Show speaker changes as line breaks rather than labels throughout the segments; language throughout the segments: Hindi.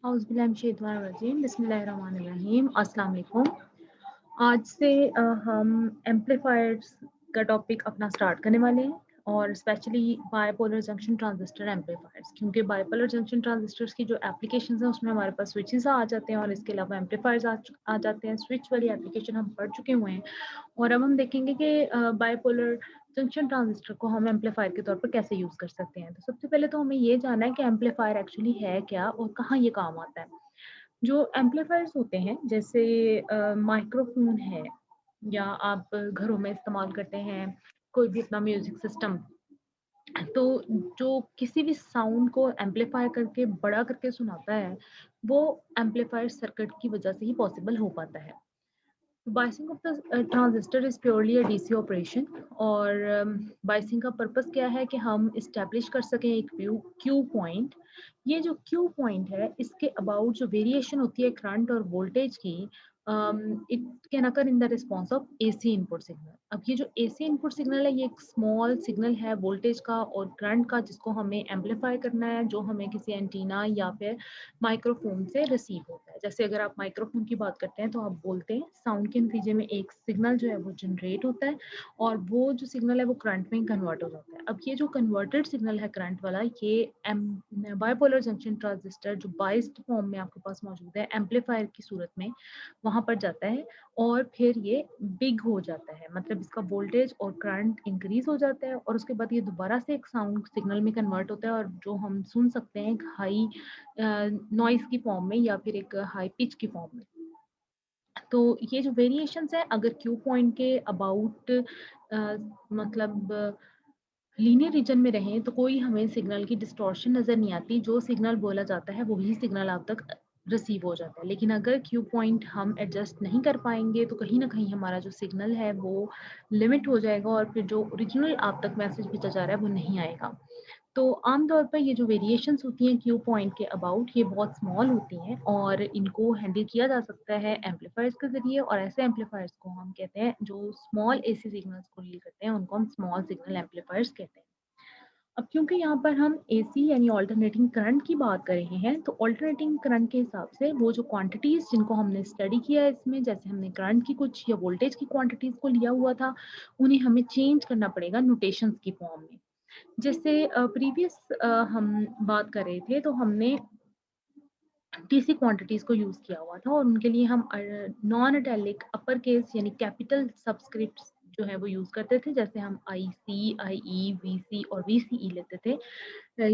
औज़ुबिल्लाहिमिनश्शैतानिर्रजीम बिस्मिल्लाहिर्रहमानिर्रहीम अस्सलाम वालेकुम। आज से हम एम्पलीफायर्स का टॉपिक अपना स्टार्ट करने वाले हैं और specially bipolar junction transistor amplifiers, क्योंकि बाइपोलर जंक्शन ट्रांजिस्टर्स की जो एप्लीकेशंस हैं उसमें हमारे पास स्विचेस आ जाते हैं और इसके अलावा एम्पलीफायर्स आ जाते हैं। स्विच वाली एप्लीकेशन हम पढ़ चुके हुए हैं और अब हम देखेंगे कि बाइपोलर जंक्शन ट्रांजिस्टर को हम एम्पलीफायर के तौर पर कैसे यूज़ कर सकते हैं। तो सबसे पहले तो हमें ये जानना है कि एम्पलीफायर एक्चुअली है क्या और कहाँ ये काम आता है। जो एम्पलीफायर्स होते हैं जैसे माइक्रोफोन है या आप घरों में इस्तेमाल करते हैं कोई भी अपना म्यूजिक सिस्टम, तो जो किसी भी साउंड को एम्पलीफाई करके बड़ा करके सुनाता है वो एम्पलीफायर सर्किट की वजह से ही पॉसिबल हो पाता है। Biasing of the transistor is purely a DC operation और बाइसिंग का पर्पस क्या है कि हम इस्टेब्लिश कर सकें एक क्यू पॉइंट। ये जो क्यू पॉइंट है इसके अबाउट जो वेरिएशन होती है करंट और वोल्टेज की, it can occur in the response of AC input signal. अब ये जो एसी इनपुट सिग्नल है ये एक स्मॉल सिग्नल है वोल्टेज का और करंट का, जिसको हमें एम्पलीफाई करना है, जो हमें किसी एंटीना या फिर माइक्रोफोन से रिसीव होता है। जैसे अगर आप माइक्रोफोन की बात करते हैं तो आप बोलते हैं, साउंड के नतीजे में एक सिग्नल जो है वो जनरेट होता है और वो जो सिग्नल है वो करंट में कन्वर्ट हो जाता है। अब ये जो कन्वर्टेड सिग्नल है करंट वाला, ये बाइपोलर जंक्शन ट्रांजिस्टर जो बाइस्ड फॉर्म में आपके पास मौजूद है एम्पलीफायर की सूरत में, वहां पर जाता है और फिर ये बिग हो जाता है, मतलब इसका वोल्टेज और करंट इंक्रीज हो जाता है और उसके बाद ये दोबारा से एक साउंड सिग्नल में कन्वर्ट होता है और जो हम सुन सकते हैं एक हाई नॉइस की फॉर्म में या फिर एक हाई पिच की फॉर्म में। तो ये जो वेरिएशंस है अगर क्यू पॉइंट के अबाउट मतलब लीनियर रीजन में रहें तो कोई हमें सिग्नल की डिस्टॉर्शन नज़र नहीं आती, जो सिग्नल बोला जाता है वही सिग्नल आप तक रिसीव हो जाता है। लेकिन अगर क्यू पॉइंट हम एडजस्ट नहीं कर पाएंगे तो कहीं ना कहीं हमारा जो सिग्नल है वो लिमिट हो जाएगा और फिर जो ओरिजिनल आप तक मैसेज भेजा जा रहा है वो नहीं आएगा। तो आमतौर पर ये जो वेरिएशंस होती हैं क्यू पॉइंट के अबाउट, ये बहुत स्मॉल होती हैं और इनको हैंडल किया जा सकता है एम्पलीफायर्स के ज़रिए, और ऐसे एम्पलीफायर्स को हम कहते हैं जो स्मॉल एसी सिग्नल्स को डील करते हैं उनको हम स्मॉल सिग्नल एम्पलीफायर्स कहते हैं। अब क्योंकि यहाँ पर हम एसी यानी ऑल्टरनेटिंग करंट की बात कर रहे हैं, तो ऑल्टरनेटिंग करंट के हिसाब से वो जो क्वांटिटीज जिनको हमने स्टडी किया है इसमें, जैसे हमने करंट की कुछ या वोल्टेज की क्वांटिटीज को लिया हुआ था, उन्हें हमें चेंज करना पड़ेगा नोटेशंस की फॉर्म में। जैसे प्रीवियस हम बात कर रहे थे तो हमने डीसी क्वांटिटीज को यूज किया हुआ था और उनके लिए हम नॉन अटैलिक अपर केस यानी कैपिटल सबस्क्रिप्ट्स जो है वो यूज करते थे, जैसे हम आई सी, आई ई, वी सी और वी सी ई लेते थे।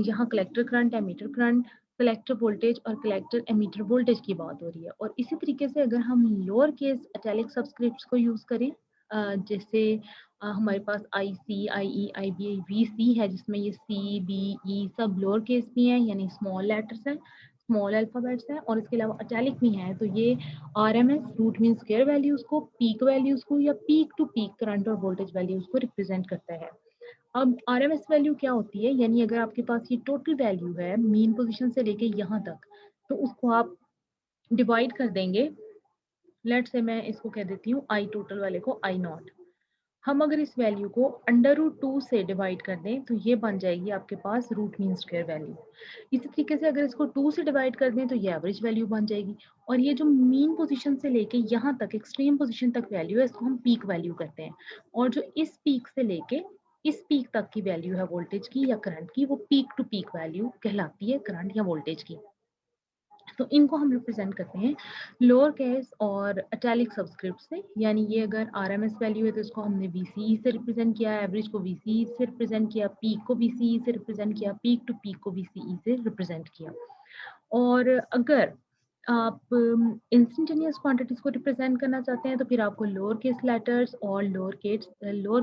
यहाँ collector current, emitter current, collector voltage और कलेक्टर एमीटर वोल्टेज की बात हो रही है। और इसी तरीके से अगर हम लोअर केस अटैलिक सबस्क्रिप्ट्स को यूज करें, जैसे हमारे पास आई सी, आई ई, आई बी, वी सी है, जिसमें ये सी, बी, ई सब लोअर केस भी हैं यानी स्मॉल लेटर्स हैं, स्मॉल अल्फाबेट्स हैं, और इसके अलावा अटैलिक भी हैं। तो ये R M S root mean square values को, पीक वैल्यूज को या पीक टू पीक करंट और वोल्टेज वैल्यूज को रिप्रेजेंट करता है। अब आरएमएस वैल्यू क्या होती है, यानी अगर आपके पास ये टोटल वैल्यू है मीन पोजीशन से लेके यहाँ तक, तो उसको आप डिवाइड कर देंगे। लेट से मैं इसको कह देती हूँ आई टोटल वाले को आई नॉट। हम अगर इस वैल्यू को अंडर रूट 2 से डिवाइड कर दें तो ये बन जाएगी आपके पास रूट मीन स्क्वायर वैल्यू। इसी तरीके से अगर इसको 2 से डिवाइड कर दें तो ये एवरेज वैल्यू बन जाएगी। और ये जो मीन पोजीशन से लेके यहाँ तक एक्सट्रीम पोजीशन तक वैल्यू है इसको हम पीक वैल्यू कहते हैं। और जो इस पीक से लेके इस पीक तक की वैल्यू है वोल्टेज की या करंट की, वो पीक टू पीक वैल्यू कहलाती है करंट या वोल्टेज की। तो इनको हम रिप्रेजेंट करते हैं लोअर केस और अटैलिक सबस्क्रिप्ट से। यानी ये अगर आरएमएस वैल्यू है तो इसको हमने वीसीई से रिप्रेजेंट किया, एवरेज को वीसीई से रिप्रेजेंट किया, पीक को वीसीई से रिप्रेजेंट किया, पीक टू पीक को वीसीई से रिप्रेजेंट किया। और अगर आप इंस्टेंटेनियस क्वांटिटीज को रिप्रेजेंट करना चाहते हैं तो फिर आपको लोअर केस लेटर्स और लोअर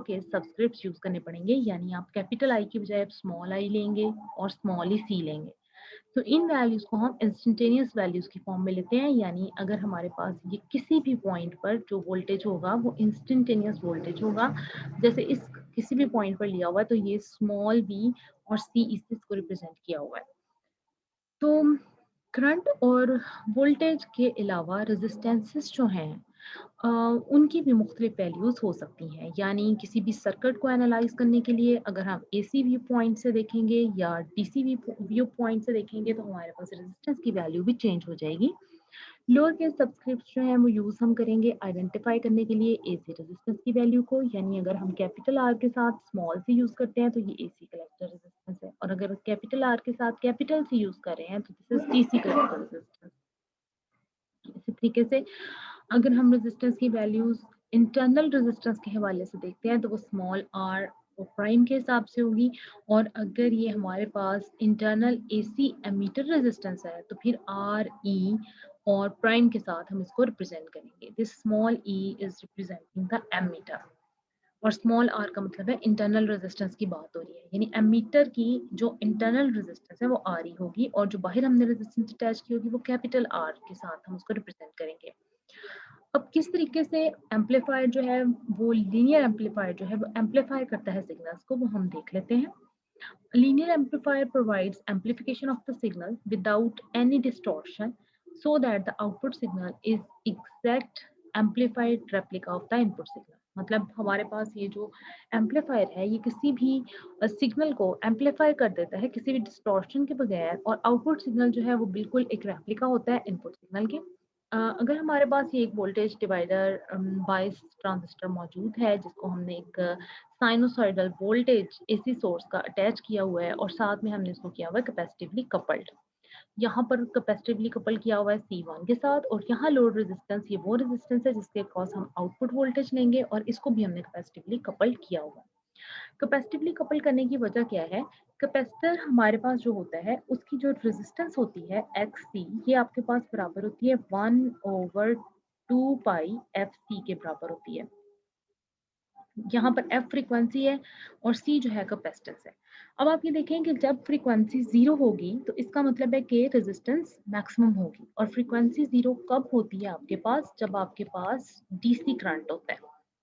केस सबस्क्रिप्ट्स यूज करने पड़ेंगे। यानी आप कैपिटल आई की बजाय स्मॉल आई लेंगे और स्मॉल ही सी लेंगे। तो इन वैल्यूज को हम इंस्टेंटेनियस वैल्यूज की फॉर्म में लेते हैं, यानी अगर हमारे पास ये किसी भी पॉइंट पर जो वोल्टेज होगा वो इंस्टेंटेनियस वोल्टेज होगा। जैसे इस किसी भी पॉइंट पर लिया हुआ है तो ये स्मॉल वी और सी इसको रिप्रेजेंट किया हुआ है। तो करंट और वोल्टेज के अलावा रेजिस्टेंसेस जो हैं उनकी भी मुख्तलिफ वैल्यूज़ हो सकती हैं, यानी किसी भी सर्किट को एनालाइज करने के लिए अगर हम एसी व्यू पॉइंट से देखेंगे या डीसी व्यू पॉइंट से देखेंगे तो हमारे पास रेजिस्टेंस की वैल्यू भी चेंज हो जाएगी। लोअर केस सब्सक्रिप्ट जो है वो यूज़ हम करेंगे आइडेंटिफाई करने के लिए एसी रेजिस्टेंस की वैल्यू को, यानी अगर हम कैपिटल आर के साथ स्मॉल सी यूज़ करते हैं तो ये एसी कलेक्टर रेजिस्टेंस है, और अगर कैपिटल आर के साथ कैपिटल सी यूज़ कर रहे हैं तो this is DC collector resistance. इसी तरीके से अगर हम रेजिस्टेंस की वैल्यूज इंटरनल रेजिस्टेंस के हवाले से देखते हैं तो वो स्मॉल आर और प्राइम के हिसाब से होगी, और अगर ये हमारे पास इंटरनल एसी एमीटर रेजिस्टेंस है तो फिर आर ई और प्राइम के साथ हम इसको रिप्रेजेंट करेंगे। This small E is representing the emitter, और स्मॉल आर का मतलब है इंटरनल रेजिस्टेंस की बात हो रही है, यानी एमीटर की जो इंटरनल रेजिस्टेंस है वो आर ई होगी, और जो बाहर हमने रेजिस्टेंस अटैच की होगी वो कैपिटल आर के साथ हम उसको रिप्रेजेंट करेंगे। अब किस तरीके से एम्पलीफायर जो है वो लीनियर एम्पलीफायर जो है वो एम्पलीफाई करता है सिग्नल्स को, वो हम देख लेते हैं। Linear amplifier provides amplification of the signal without any distortion so that the output signal is exact amplified replica of the input signal। मतलब हमारे पास ये जो एम्पलीफायर है ये किसी भी सिग्नल को एम्पलीफाई कर देता है किसी भी डिस्टॉर्शन के बगैर, और आउटपुट सिग्नल जो है वो बिल्कुल एक रेप्लिका होता है इनपुट सिग्नल के। अगर हमारे पास ये एक वोल्टेज डिवाइडर बायस ट्रांजिस्टर मौजूद है जिसको हमने एक साइनोसॉइडल वोल्टेज एसी सोर्स का अटैच किया हुआ है और साथ में हमने इसको किया हुआ है कैपेसिटिवली कपल्ड, यहाँ पर कैपेसिटिवली कपल किया हुआ है C1 के साथ, और यहाँ लोड रेजिस्टेंस ये वो रेजिस्टेंस है जिसके अक्रॉस हम आउटपुट वोल्टेज लेंगे और इसको भी हमने कैपेसिटिवली कपल किया हुआ है। कैपेसिटिवली कपल करने की वजह क्या है? कैपेसिटर हमारे पास जो होता है उसकी जो रेजिस्टेंस होती है XC, ये आपके पास बराबर होती है 1/2 पाई FC के बराबर होती है। यहाँ पर F फ्रीक्वेंसी है और C जो है कैपेसिटेंस है। अब आप ये देखें कि जब फ्रीक्वेंसी 0 होगी तो इसका मतलब है कि रेजिस्टेंस मैक्सिमम होगी, और फ्रीक्वेंसी 0 कब होती है आपके पास? जब आपके पास डीसी करंट होता है,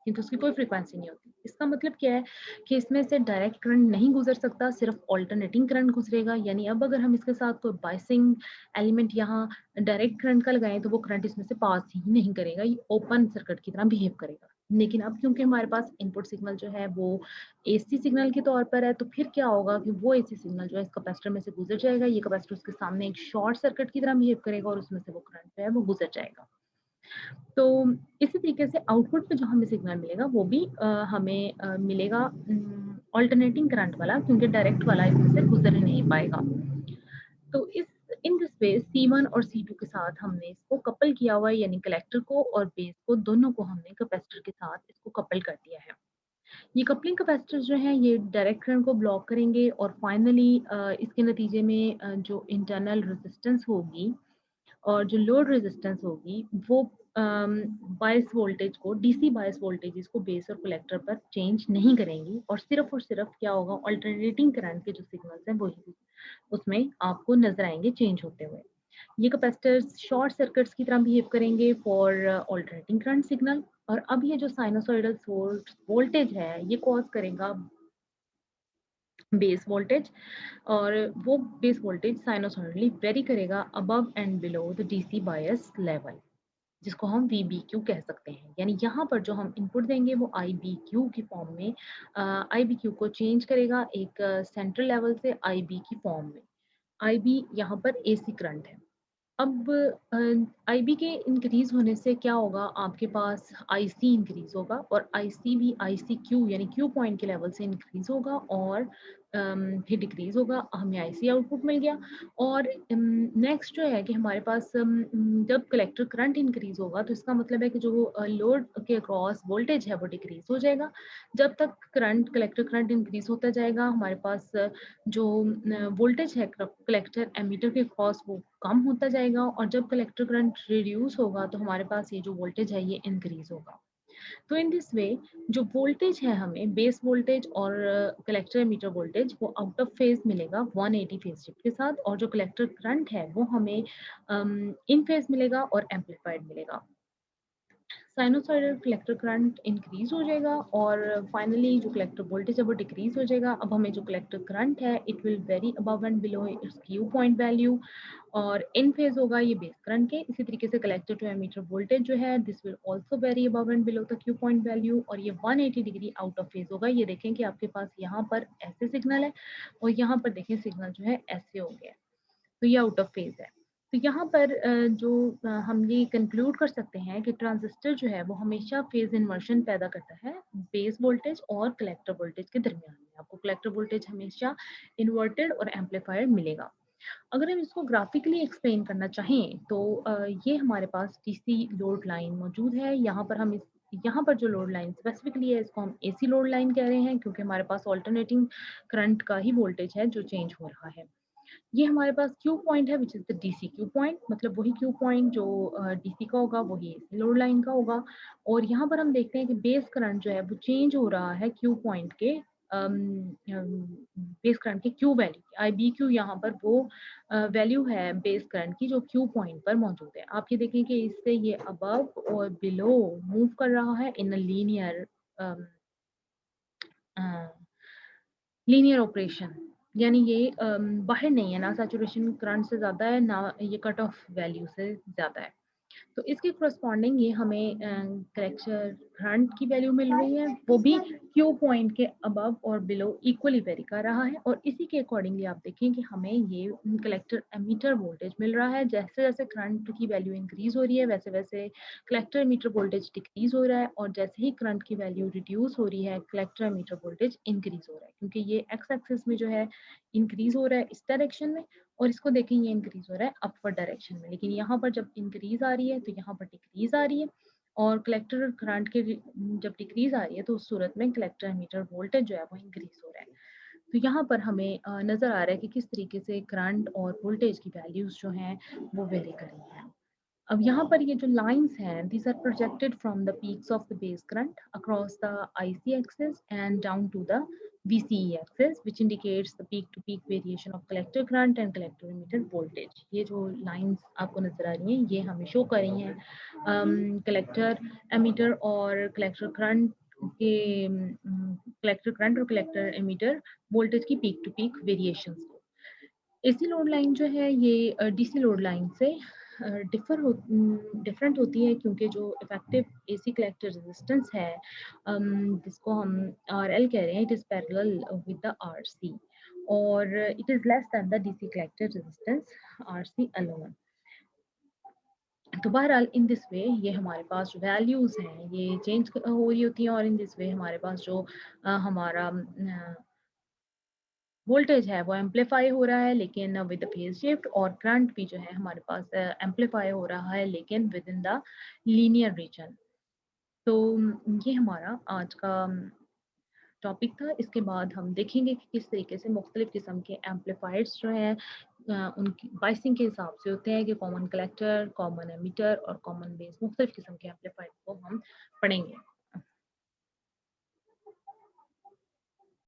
किंतु उसकी कोई फ्रीक्वेंसी नहीं होती। इसका मतलब क्या है कि इसमें से डायरेक्ट करंट नहीं गुजर सकता, सिर्फ ऑल्टरनेटिंग करंट गुजरेगा। यानी अब अगर हम इसके साथ कोई बायसिंग एलिमेंट यहाँ डायरेक्ट करंट का लगाएं तो वो करंट इसमें से पास ही नहीं करेगा, ये ओपन सर्किट की तरह बिहेव करेगा। लेकिन अब क्योंकि हमारे पास इनपुट सिग्नल जो है वो एसी सिग्नल के तौर पर है, तो फिर क्या होगा कि वो एसी सिग्नल जो है इस कैपेसिटर में से गुजर जाएगा, ये कैपेसिटर उसके सामने एक शॉर्ट सर्किट की तरह बिहेव करेगा और उसमें से वो करंट जो है वो गुजर जाएगा। तो इसी तरीके से आउटपुट पे जो हमें सिग्नल मिलेगा वो भी हमें मिलेगा ऑल्टरनेटिंग करंट वाला, क्योंकि डायरेक्ट वाला इसमें से गुजर ही नहीं पाएगा। तो इस इन दिस वे C1 और C2 के साथ हमने इसको कपल किया हुआ है, यानी कलेक्टर को और बेस को दोनों को हमने कैपेसिटर के साथ इसको कपल कर दिया है। ये कपलिंग कैपेसिटर जो है ये डायरेक्ट करंट को ब्लॉक करेंगे, और फाइनली इसके नतीजे में जो इंटरनल रेजिस्टेंस होगी और जो लोड रेजिस्टेंस होगी वो बायस वोल्टेज को डीसी बायस वोल्टेजेस को बेस और कलेक्टर पर चेंज नहीं करेंगी, और सिर्फ क्या होगा, अल्टरनेटिंग करंट के जो सिग्नल्स हैं वही उसमें आपको नजर आएंगे चेंज होते हुए। ये कैपेसिटर्स शॉर्ट सर्किट्स की तरह बिहेव करेंगे फॉर ऑल्टरनेटिंग करंट सिग्नल। और अब ये जो साइनोसॉइडल सोर्स वोल्टेज है ये कॉज करेगा बेस वोल्टेज, और वो बेस वोल्टेज साइनोसॉइडली वेरी करेगा above and below the DC bias level, जिसको हम VBQ कह सकते हैं। यानी यहाँ पर जो हम इनपुट देंगे वो IBQ की फॉर्म में IBQ को चेंज करेगा एक सेंट्रल लेवल से IB की फॉर्म में। IB यहाँ पर AC करंट है। अब IB के इंक्रीज होने से क्या होगा, आपके पास IC इंक्रीज होगा, और IC भी ICQ यानी Q पॉइंट के लेवल से इंक्रीज होगा और फिर डिक्रीज होगा, हमें IC आउटपुट मिल गया। और नेक्स्ट जो है कि हमारे पास जब कलेक्टर करंट इंक्रीज होगा तो इसका मतलब है कि जो लोड के अक्रॉस वोल्टेज है वो डिक्रीज हो जाएगा। जब तक करंट कलेक्टर करंट इंक्रीज होता जाएगा हमारे पास जो वोल्टेज है कलेक्टर एमीटर के क्रॉस वो कम होता जाएगा, और जब कलेक्टर करंट रिड्यूस होगा तो हमारे पास ये जो वोल्टेज है ये इंक्रीज होगा। तो इन दिस वे जो वोल्टेज है हमें बेस वोल्टेज और कलेक्टर एमीटर वोल्टेज वो आउट ऑफ फेज मिलेगा 180 फेज शिफ्ट के साथ, और जो कलेक्टर करंट है वो हमें इन फेज मिलेगा और एम्पलीफाइड मिलेगा। साइनोसॉइडल कलेक्टर करंट इंक्रीज हो जाएगा और फाइनली जो कलेक्टर वोल्टेज है वो डिक्रीज हो जाएगा। अब हमें जो कलेक्टर करंट है it will very above and below it's Q point value और इन फेज होगा ये बेस करंट के। इसी तरीके से कलेक्टर टू एमीटर वोल्टेज जो है this will also very above and below the Q point value और ये 180 डिग्री आउट ऑफ फेज होगा। ये देखें कि आपके पास यहाँ पर ऐसे सिग्नल है और यहाँ पर देखें सिग्नल जो है ऐसे हो गया, तो ये आउट ऑफ फेज है। तो यहाँ पर हम ये कंक्लूड कर सकते हैं कि ट्रांजिस्टर जो है वो हमेशा फेज इन्वर्शन पैदा करता है बेस वोल्टेज और कलेक्टर वोल्टेज के दरमियान में। आपको कलेक्टर वोल्टेज हमेशा इन्वर्टेड और एम्पलीफायड मिलेगा। अगर हम इसको ग्राफिकली एक्सप्लेन करना चाहें तो ये हमारे पास डीसी लोड लाइन मौजूद है। यहाँ पर जो लोड लाइन स्पेसिफिकली है इसको हम एसी लोड लाइन कह रहे हैं क्योंकि हमारे पास ऑल्टरनेटिंग करंट का ही वोल्टेज है जो चेंज हो रहा है। ये हमारे पास क्यू पॉइंट है which is the DC Q point, मतलब वही क्यू पॉइंट जो डीसी का होगा वही एसी लोड लाइन का होगा। और यहाँ पर हम देखते हैं कि बेस करंट जो है वो चेंज हो रहा है क्यू पॉइंट के बेस करंट के क्यू वैल्यू आई बी क्यू, यहाँ पर वो वैल्यू है बेस करंट की जो क्यू पॉइंट पर मौजूद है। आप ये देखें कि इससे ये अबव और बिलो मूव कर रहा है इन लीनियर लीनियर ऑपरेशन, यानी ये बाहर नहीं है, ना सैचुरेशन करंट से ज़्यादा है ना ये कट ऑफ वैल्यू से ज़्यादा है। तो इसके करस्पॉन्डिंग ये हमें कलेक्टर करंट की वैल्यू मिल रही है, वो भी क्यू पॉइंट के अबव और बिलो इक्वली वेरी कर रहा है। और इसी के अकॉर्डिंगली आप देखें कि हमें ये कलेक्टर एमीटर वोल्टेज मिल रहा है। जैसे जैसे करंट की वैल्यू इंक्रीज हो रही है वैसे वैसे कलेक्टर एमीटर वोल्टेज डिक्रीज हो रहा है और जैसे ही करंट की वैल्यू रिड्यूस हो रही है कलेक्टर एमीटर वोल्टेज इंक्रीज हो रहा है, क्योंकि ये एक्स एक्सिस में जो है इंक्रीज हो रहा है इस डायरेक्शन में और इसको देखें ये इंक्रीज हो रहा है अपवर्ड डायरेक्शन में। लेकिन यहाँ पर जब इंक्रीज आ रही है तो यहाँ पर डिक्रीज आ रही है और कलेक्टर करंट के जब डिक्रीज आ रही है तो उस सूरत में कलेक्टर एमीटर वोल्टेज जो है वो इंक्रीज हो रहा है। तो यहाँ पर हमें नजर आ रहा है कि किस तरीके से करंट और वोल्टेज की वैल्यूज जो हैं वो वेरी कर रही हैं। अब यहाँ पर ये जो लाइंस हैं these are projected from the peaks of the base current across the IC axis and down to the VCE axis which indicates the peak to peak variation of collector current and collector emitter voltage। ये जो लाइंस आपको नजर आ रही हैं ये हमें शो कर रही हैं कलेक्टर एमीटर और कलेक्टर करंट के कलेक्टर करंट और कलेक्टर एमीटर वोल्टेज की पीक टू पीक वेरिएशंस को। एसी लोड लाइन जो है ये डीसी लोड लाइन से डिफरेंट होती है क्योंकि जो इफेक्टिव एसी कलेक्टर रेजिस्टेंस है जिसको हम आरएल कह रहे हैं it is parallel with the RC और it is less than the DC collector resistance RC alone. तो बहरहाल इन दिस वे ये हमारे पास जो वैल्यूज हैं ये चेंज हो रही होती हैं और इन दिस वे हमारे पास जो हमारा वोल्टेज है वो एम्पलीफाई हो रहा है लेकिन विद फेज शिफ्ट और करंट भी जो है हमारे पास एम्पलीफाई हो रहा है लेकिन with in the linear region. तो ये हमारा आज का टॉपिक था। इसके बाद हम देखेंगे कि किस तरीके से मुख्तलिफ किस्म के एम्पलीफायर्स जो हैं उनकी बाइसिंग के हिसाब से होते हैं कि कॉमन कलेक्टर, कॉमन एमीटर और कॉमन बेस, मुख्तलिफ किस्म के एम्पलीफायर को हम पढ़ेंगे।